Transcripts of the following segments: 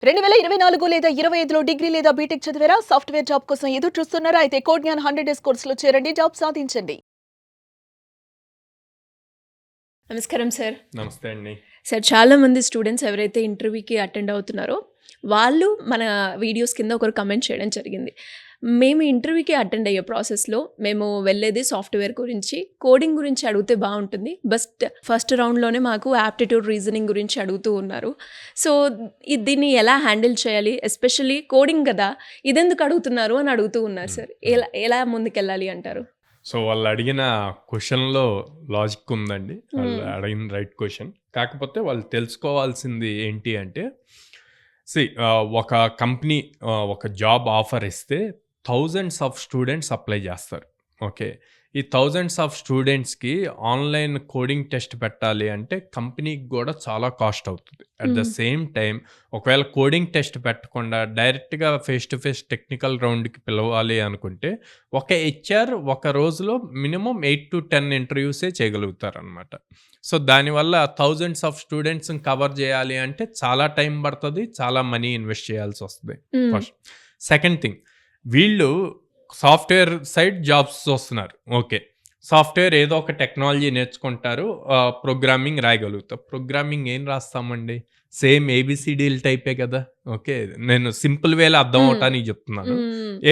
2024 లేదా 25లో డిగ్రీ లేదా బీటెక్ చదివారా? సాఫ్ట్‌వేర్ జాబ్ కోసం ఎదురు చూస్తున్నారా? అయితే కోడ్ జ్ఞాన్ 100 డేస్ కోర్సులో చేరండి. జాబ్ సాధించండి. నమస్కారం సార్. నమస్తే అండి. సార్, చాలామంది స్టూడెంట్స్ ఎవరైతే ఇంటర్వ్యూకి అటెండ్ అవుతున్నారో వాళ్ళు మన వీడియోస్ కింద ఒకరు కమెంట్ చేయడం జరిగింది. మేము ఇంటర్వ్యూకి అటెండ్ అయ్యే ప్రాసెస్‌లో మేము వెళ్ళేది సాఫ్ట్‌వేర్ గురించి, కోడింగ్ గురించి అడిగితే బాగుంటుంది. బట్ ఫస్ట్ రౌండ్‌లోనే మాకు యాప్టిట్యూడ్, రీజనింగ్ గురించి అడుగుతూ ఉన్నారు. సో, దీన్ని ఎలా హ్యాండిల్ చేయాలి? ఎస్పెషల్లీ కోడింగ్ కదా! ఇదెందుకు అడుగుతున్నారు అని అడుగుతూ ఉన్నారు సార్. ఎలా ముందుకెళ్ళాలి అంటారు? సో, వాళ్ళు అడిగిన క్వెషన్‌లో లాజిక్ ఉందండి. వాళ్ళు అడిగిన రైట్ క్వెషన్. కాకపోతే వాళ్ళు తెలుసుకోవాల్సింది ఏంటి అంటే, ఒక కంపెనీ ఒక జాబ్ ఆఫర్ ఇస్తే థౌజండ్స్ ఆఫ్ స్టూడెంట్స్ అప్లై చేస్తారు. ఓకే. ఈ థౌజండ్స్ ఆఫ్ స్టూడెంట్స్‌కి ఆన్‌లైన్ కోడింగ్ టెస్ట్ పెట్టాలి అంటే కంపెనీకి కూడా చాలా కాస్ట్ అవుతుంది. అట్ ద సేమ్ టైం ఒకవేళ కోడింగ్ టెస్ట్ పెట్టకుండా డైరెక్ట్‌గా ఫేస్ టు ఫేస్ టెక్నికల్ రౌండ్‌కి పిలవాలి అనుకుంటే ఒక హెచ్ఆర్ ఒక రోజులో మినిమమ్ 8-10 ఇంటర్వ్యూసే చేయగలుగుతారనమాట. సో, దానివల్ల థౌజండ్స్ ఆఫ్ స్టూడెంట్స్‌ని కవర్ చేయాలి అంటే చాలా టైం పడుతుంది. చాలా మనీ ఇన్వెస్ట్ చేయాల్సి వస్తుంది. ఫస్ట్. సెకండ్ థింగ్, వీళ్ళు సాఫ్ట్‌వేర్ సైడ్ జాబ్స్ చూస్తున్నారు. ఓకే. సాఫ్ట్‌వేర్ ఏదో ఒక టెక్నాలజీ నేర్చుకుంటారు. ప్రోగ్రామింగ్ రాయగలుగుతారు. ప్రోగ్రామింగ్ ఏం రాస్తామండి? సేమ్ ఏబీసీడీల టైపే కదా! ఓకే. నేను సింపుల్ వేలో అర్థం అవ్వటానికి చెప్తున్నాను.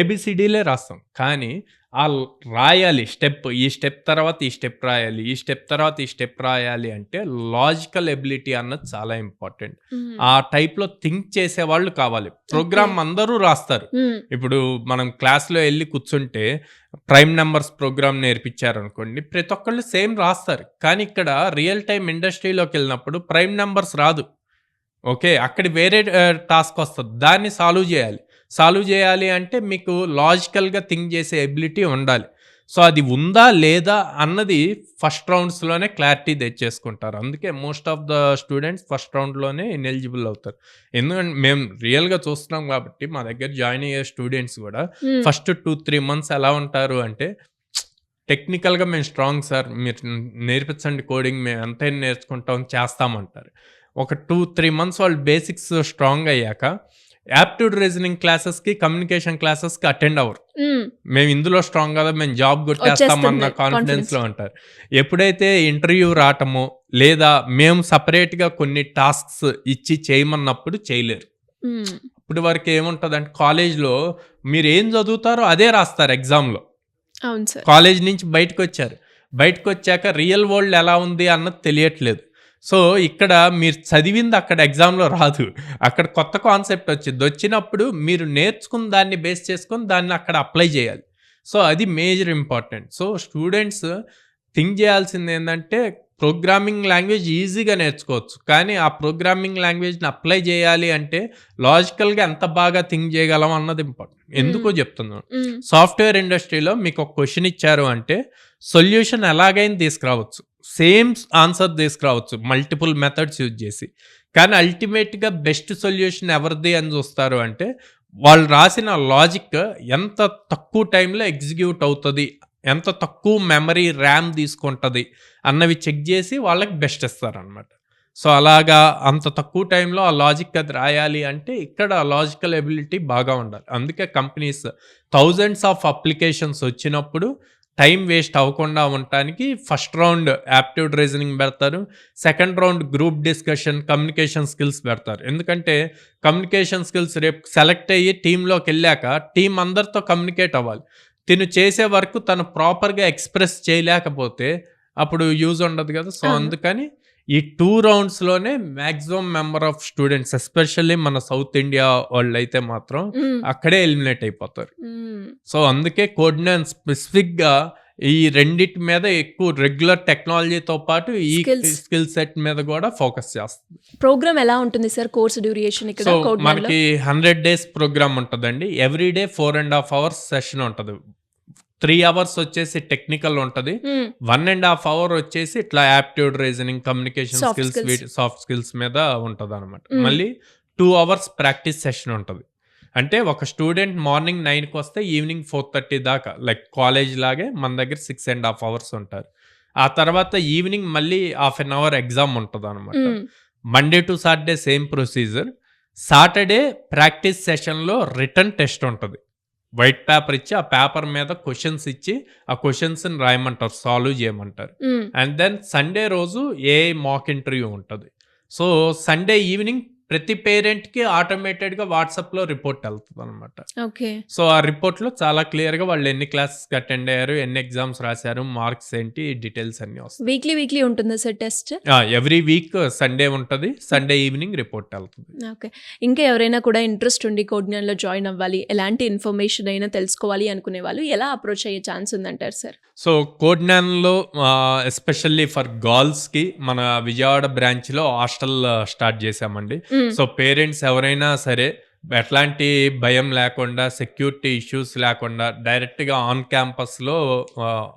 ఏబీసీడీలే రాస్తాం. కానీ రాయాలి ఈ స్టెప్ తర్వాత ఈ స్టెప్ రాయాలి. ఈ స్టెప్ తర్వాత ఈ స్టెప్ రాయాలి అంటే లాజికల్ ఎబిలిటీ అన్నది చాలా ఇంపార్టెంట్. ఆ టైప్‌లో థింక్ చేసేవాళ్ళు కావాలి. ప్రోగ్రామ్ అందరూ రాస్తారు. ఇప్పుడు మనం క్లాస్‌లో ఎళ్లి కూర్చుంటే ప్రైమ్ నంబర్స్ ప్రోగ్రామ్ నేర్పించారనుకోండి, ప్రతి ఒక్కళ్ళు సేమ్ రాస్తారు. కానీ ఇక్కడ రియల్ టైమ్ ఇండస్ట్రీలోకెళ్ళినప్పుడు ప్రైమ్ నంబర్స్ రాదు. ఓకే. అక్కడ వేరే టాస్క్ వస్తది. దాన్ని సాల్వ్ చేయాలి అంటే మీకు లాజికల్‌గా థింక్ చేసే ఎబిలిటీ ఉండాలి. సో, అది ఉందా లేదా అన్నది ఫస్ట్ రౌండ్స్‌లోనే క్లారిటీ తెచ్చేసుకుంటారు. అందుకే most of the students first రౌండ్‌లోనే ఇనెలిజిబుల్ అవుతారు. ఎందుకంటే మేము రియల్‌గా చూస్తున్నాం కాబట్టి మా దగ్గర జాయిన్ అయ్యే స్టూడెంట్స్ కూడా ఫస్ట్ 2-3 మంత్స్ ఎలా ఉంటారు అంటే, టెక్నికల్‌గా మేము స్ట్రాంగ్ సార్, మీరు నేర్పించండి కోడింగ్, మేము ఎంతైనా నేర్చుకుంటాం, చేస్తామంటారు. ఒక 2-3 మంత్స్ వాళ్ళు బేసిక్స్ స్ట్రాంగ్ అయ్యాక యాప్టిట్యూడ్ రీజనింగ్ క్లాసెస్‌కి, కమ్యూనికేషన్ క్లాసెస్‌కి అటెండ్ అవ్వరు. మేము ఇందులో స్ట్రాంగ్ కదా, మేము జాబ్ కొట్టేస్తామన్న కాన్ఫిడెన్స్‌లో ఉంటారు. ఎప్పుడైతే ఇంటర్వ్యూ రావటమో లేదా మేము సెపరేట్‌గా కొన్ని టాస్క్స్ ఇచ్చి చేయమన్నప్పుడు చేయలేరు. అప్పటి వరకు ఏముంటదంటే కాలేజ్‌లో మీరు ఏం చదువుతారో అదే రాస్తారు ఎగ్జామ్‌లో. అవును సార్. కాలేజ్ నుంచి బయటకొచ్చాక రియల్ వరల్డ్ ఎలా ఉంది అన్నది తెలియట్లేదు. సో, ఇక్కడ మీరు చదివింది అక్కడ ఎగ్జామ్‌లో రాదు. అక్కడ కొత్త కాన్సెప్ట్ వచ్చిద్ది. వచ్చినప్పుడు మీరు నేర్చుకున్న దాన్ని బేస్ చేసుకొని దాన్ని అక్కడ అప్లై చేయాలి. సో, అది major important. So, students think చేయాల్సింది ఏందంటే, ప్రోగ్రామింగ్ లాంగ్వేజ్ ఈజీగా నేర్చుకోవచ్చు. కానీ ఆ ప్రోగ్రామింగ్ లాంగ్వేజ్‌ని అప్లై చేయాలి అంటే లాజికల్‌గా ఎంత బాగా థింక్ చేయగలం అన్నది ఇంపార్టెంట్. ఎందుకో చెప్తున్నాను. సాఫ్ట్‌వేర్ ఇండస్ట్రీలో మీకు ఒక క్వెషన్ ఇచ్చారు అంటే సొల్యూషన్ ఎలాగైనా తీసుకురావచ్చు. సేమ్ ఆన్సర్ తీసుకురావచ్చు మల్టిపుల్ మెథడ్స్ యూజ్ చేసి. కానీ అల్టిమేట్‌గా బెస్ట్ సొల్యూషన్ ఎవరిది అని చూస్తారు అంటే, వాళ్ళు రాసిన లాజిక్ ఎంత తక్కువ టైంలో ఎగ్జిక్యూట్ అవుతది, ఎంత తక్కువ మెమరీ, ర్యామ్ తీసుకుంటది అన్నవి చెక్ చేసి వాళ్ళకి బెస్ట్ ఇస్తారనమాట. సో, అలాగా అంత తక్కువ టైంలో ఆ లాజిక్ అది రాయాలి అంటే ఇక్కడ లాజికల్ ఎబిలిటీ బాగా ఉండాలి. అందుకే కంపెనీస్ థౌజండ్స్ ఆఫ్ అప్లికేషన్స్ వచ్చినప్పుడు టైం వేస్ట్ అవ్వకుండా ఉండటానికి ఫస్ట్ రౌండ్ యాప్టిట్యూడ్ రీజనింగ్ పెడతారు. Second round group discussion, communication skills పెడతారు. ఎందుకంటే కమ్యూనికేషన్ స్కిల్స్ రేపు సెలెక్ట్ అయ్యి టీంలోకెళ్ళాక టీం అందరితో కమ్యూనికేట్ అవ్వాలి. తిను చేసే వర్క్ తను ప్రాపర్‌గా ఎక్స్‌ప్రెస్ చేయలేకపోతే అప్పుడు యూజ్ ఉండదు కదా! సో, అందుకని ఈ 2 రౌండ్స్‌లోనే maximum member of students, especially మన సౌత్ ఇండియా వాళ్ళైతే మాత్రం అక్కడే ఎలిమినేట్ అయిపోతారు. సో, అందుకే కోడ్ జ్ఞాన్ స్పెసిఫిక్‌గా ఈ రెండిటి మీద ఎక్కువ రెగ్యులర్ టెక్నాలజీతో పాటు ఈ స్కిల్ సెట్ మీద కూడా ఫోకస్ చేస్తుంది. ప్రోగ్రామ్ ఎలా ఉంటుంది సార్? కోర్స్ డ్యూరేషన్ ఇక్కడ సో, కోడ్ జ్ఞాన్‌లో? మనకి 100 డేస్ ప్రోగ్రామ్ ఉంటదండి. ఎవ్రీ డే 4.5 అవర్స్ సెషన్ ఉంటది. 3 అవర్స్ వచ్చేసి టెక్నికల్ ఉంటది. 1.5 అవర్ వచ్చేసి ఇట్లా aptitude reasoning, communication skills, soft skills మీద ఉంటదన్నమాట. మళ్ళీ 2 అవర్స్ ప్రాక్టీస్ సెషన్ ఉంటది. అంటే ఒక స్టూడెంట్ మార్నింగ్ 9కి వస్తే ఈవినింగ్ 4:30 దాకా, లైక్ కాలేజ్ లాగే మన దగ్గర 6.5 అవర్స్ ఉంటారు. ఆ తర్వాత ఈవినింగ్ మళ్ళీ హాఫ్ అన్ అవర్ ఎగ్జామ్ ఉంటదన్నమాట. Monday to Saturday same procedure. Saturday practice సెషన్లో రిటర్న్ టెస్ట్ ఉంటుంది. వైట్ పేపర్ ఇచ్చి ఆ పేపర్ మీద క్వశ్చన్స్ ఇచ్చి ఆ క్వశ్చన్స్ని రాయమంటారు, సాల్వ్ చేయమంటారు. అండ్ దెన్ సండే రోజు మాక్ ఇంటర్వ్యూ ఉంటుంది. సో సండే ఈవినింగ్ ప్రతి పేరెంట్కి ఆటోమేటెడ్గా వాట్సాప్లో రిపోర్ట్ వెళ్తుంది అనమాట. ఓకే. సో ఆ రిపోర్ట్లో చాలా క్లియర్గా వాళ్ళు ఎన్ని క్లాసెస్కి అటెండ్ అయ్యారు, ఎన్ని ఎగ్జామ్స్ రాశారు, మార్క్స్ ఏంటి, డీటెయిల్స్ అన్నీ వస్తాయి. వీక్లీ ఉంటుందా sir test? Every week Sunday ఉంటుంది. సండే ఈవినింగ్ రిపోర్ట్ వెళ్తుంది. ఓకే. ఇంకా ఎవరైనా కూడా ఇంట్రెస్ట్ ఉండి కోడ్జ్ఞాన్లో జాయిన్ అవ్వాలి, ఎలాంటి ఇన్ఫర్మేషన్ అయినా తెలుసుకోవాలి అనుకునే వాళ్ళు ఎలా అప్రోచ్ అయ్యే ఛాన్స్ ఉందంటారు సార్? సో కోడ్జ్ఞాన్లో ఎస్పెషల్లీ ఫర్ గర్ల్స్కి మన విజయవాడ బ్రాంచ్లో హాస్టల్ స్టార్ట్ చేశామండి. సో పేరెంట్స్ ఎవరైనా సరే ఎట్లాంటి భయం లేకుండా, సెక్యూరిటీ ఇష్యూస్ లేకుండా డైరెక్ట్గా ఆన్ క్యాంపస్లో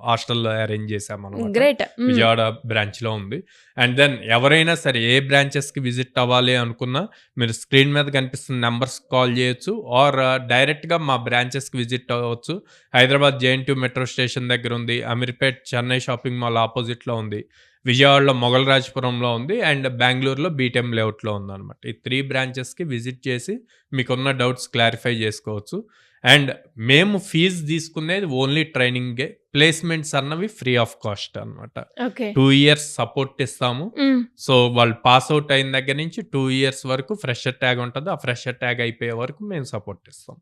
హాస్టల్ అరేంజ్ చేసామన్నమాట. గ్రేట్. విజయవాడ బ్రాంచ్లో ఉంది. అండ్ దెన్ ఎవరైనా సరే ఏ బ్రాంచెస్కి విజిట్ అవ్వాలి అనుకున్నా మీరు స్క్రీన్ మీద కనిపిస్తున్న నెంబర్స్ కాల్ చేయొచ్చు, ఆర్ డైరెక్ట్గా మా బ్రాంచెస్కి విజిట్ అవ్వచ్చు. హైదరాబాద్ JNTU మెట్రో స్టేషన్ దగ్గర ఉంది, అమీర్పేట్ చెన్నై షాపింగ్ మాల్ ఆపోజిట్లో ఉంది, విజయవాడలో మొగల్ రాజపురంలో ఉంది, అండ్ బెంగళూరులో BTM లేఅవుట్లో ఉందన్నమాట. ఈ 3 బ్రాంచెస్కి విజిట్ చేసి మీకున్న డౌట్స్ క్లారిఫై చేసుకోవచ్చు. అండ్ మేము ఫీజు తీసుకునేది ఓన్లీ ట్రైనింగే. ప్లేస్మెంట్స్ అన్నవి ఫ్రీ ఆఫ్ కాస్ట్ అనమాట. 2 years సపోర్ట్ ఇస్తాము. సో వాళ్ళు పాస్ అవుట్ అయిన దగ్గర నుంచి 2 years వరకు ఫ్రెషర్ ట్యాగ్ ఉంటుంది. ఆ ఫ్రెషర్ ట్యాగ్ అయిపోయే వరకు మేము సపోర్ట్ ఇస్తాం.